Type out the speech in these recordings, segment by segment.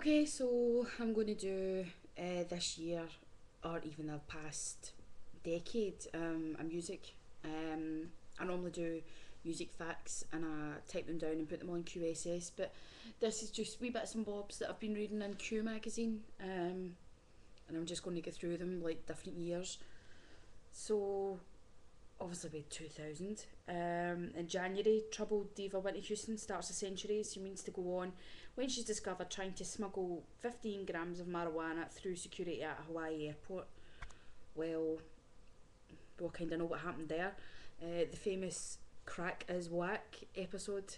Okay, so I'm going to do this year or even the past decade a music. I normally do music facts and I type them down and put them on QSS, but this is just wee bits and bobs that I've been reading in Q magazine, and I'm just going to go through them like different years. So obviously by 2000. In January, troubled diva Whitney Houston starts a century. She means to go on when she's discovered trying to smuggle 15 grams of marijuana through security at a Hawaii airport. Well, we'll kind of know what happened there. The famous Crack is Whack episode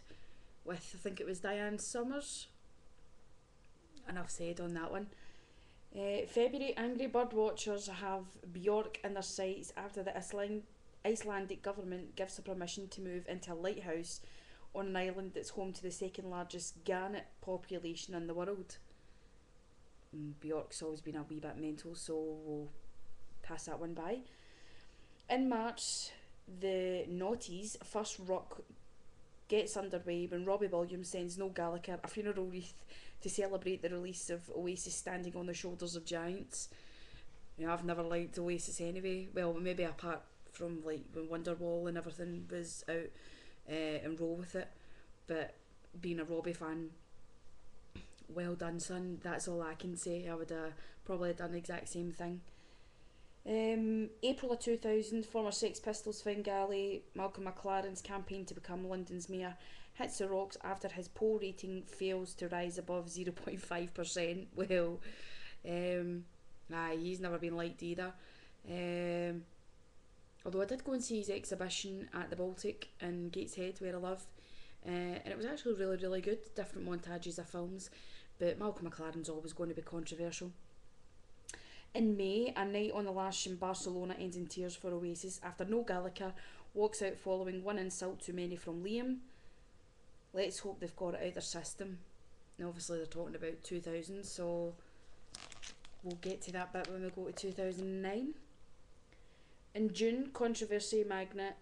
with, I think it was Diane Summers. Enough said on that one. February, angry bird watchers have Bjork in their sights after the Icelandic government gives her permission to move into a lighthouse on an island that's home to the second largest gannet population in the world. Bjork's always been a wee bit mental, so we'll pass that one by. In March, the Naughties' first rock gets underway when Robbie Williams sends Noel Gallagher a funeral wreath to celebrate the release of Oasis Standing on the Shoulders of Giants. You know, I've never liked Oasis anyway. Well, maybe apart from like when Wonderwall and everything was out, and roll with it. But being a Robbie fan, well done, son. That's all I can say. I would probably have done the exact same thing. April of 2000, former Sex Pistols Fingali Malcolm McLaren's campaign to become London's mayor hits the rocks after his poll rating fails to rise above 0.5%. Well, he's never been liked either. Although I did go and see his exhibition at the Baltic in Gateshead, where I live, and it was actually really, really good. Different montages of films, but Malcolm McLaren's always going to be controversial. In May, a night on the Lash in Barcelona ends in tears for Oasis after Noel Gallagher walks out following one insult too many from Liam. Let's hope they've got it out of their system. And obviously they're talking about 2000, so we'll get to that bit when we go to 2009. In June, controversy magnet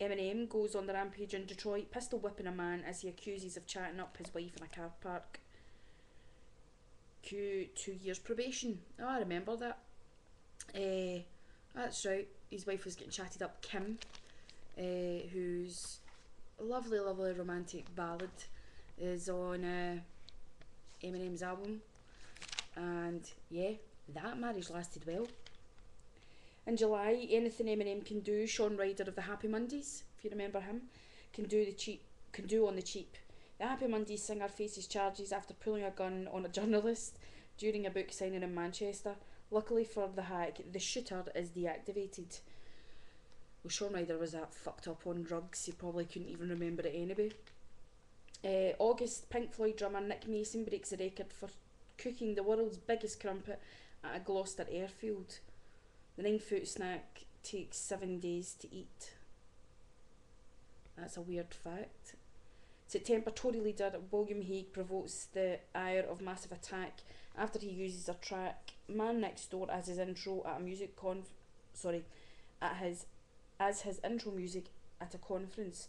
Eminem goes on the rampage in Detroit, pistol whipping a man as he accuses of chatting up his wife in a car park. Q 2 years probation. Oh, I remember that. That's right. His wife was getting chatted up. Kim, whose lovely, lovely romantic ballad is on Eminem's album, and yeah, that marriage lasted well. In July, anything Eminem can do, Shaun Ryder of the Happy Mondays, if you remember him, can do on the cheap. The Happy Mondays singer faces charges after pulling a gun on a journalist during a book signing in Manchester. Luckily for the hack, the shooter is deactivated. Well, Shaun Ryder was that fucked up on drugs, he probably couldn't even remember it anyway. August, Pink Floyd drummer Nick Mason breaks the record for cooking the world's biggest crumpet at a Gloucester airfield. The 9-foot snack takes 7 days to eat. That's a weird fact. September, Tory leader William Hague provokes the ire of Massive Attack after he uses a track "Man Next Door" as his intro at a music as his intro music at a conference.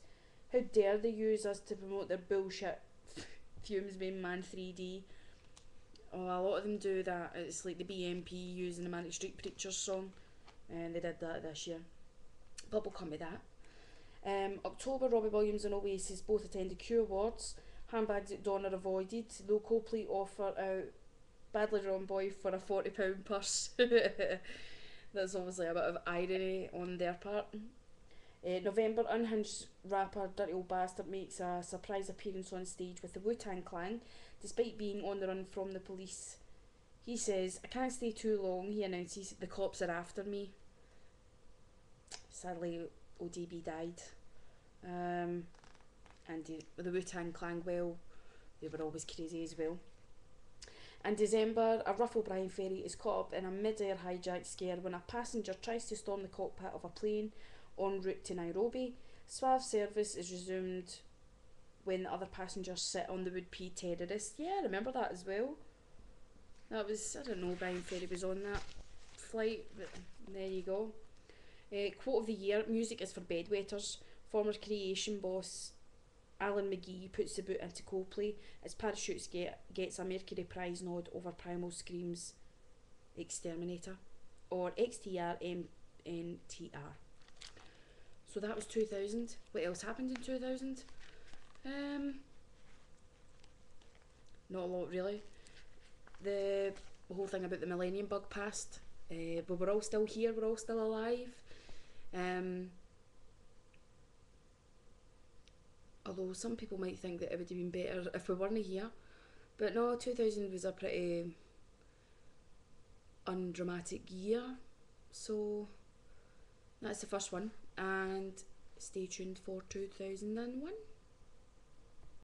How dare they use us to promote their bullshit Fumes Main Man 3D? Oh, a lot of them do that. It's like the BMP using the Manic Street Preachers song, and they did that this year. But we'll come to that. October, Robbie Williams and Oasis both attended Q Awards. Handbags at dawn are avoided, though Coldplay offer out Badly Drawn Boy for a £40 purse. That's obviously a bit of irony on their part. November, unhinged rapper Dirty Old Bastard makes a surprise appearance on stage with the Wu-Tang Clan, despite being on the run from the police. He says, "I can't stay too long," he announces, "the cops are after me." Sadly, ODB died. And the Wu-Tang Clan, well, they were always crazy as well. In December, a Ruff O'Brien ferry is caught up in a mid-air hijack scare when a passenger tries to storm the cockpit of a plane en route to Nairobi. Suave service is resumed when the other passengers sit on the would-be terrorist. Yeah, I remember that as well. That was, I don't know, O'Brien ferry was on that flight, but there you go. Quote of the year: "Music is for bedwetters." Former Creation boss Alan McGee puts the boot into Coldplay as Parachutes gets a Mercury Prize nod over Primal Scream's Exterminator, or XTRMNTR. So that was 2000. What else happened in 2000? Not a lot really. The whole thing about the Millennium Bug passed, but we're all still here, we're all still alive. Although some people might think that it would have been better if we weren't here. But no, 2000 was a pretty undramatic year. So that's the first one. And stay tuned for 2001.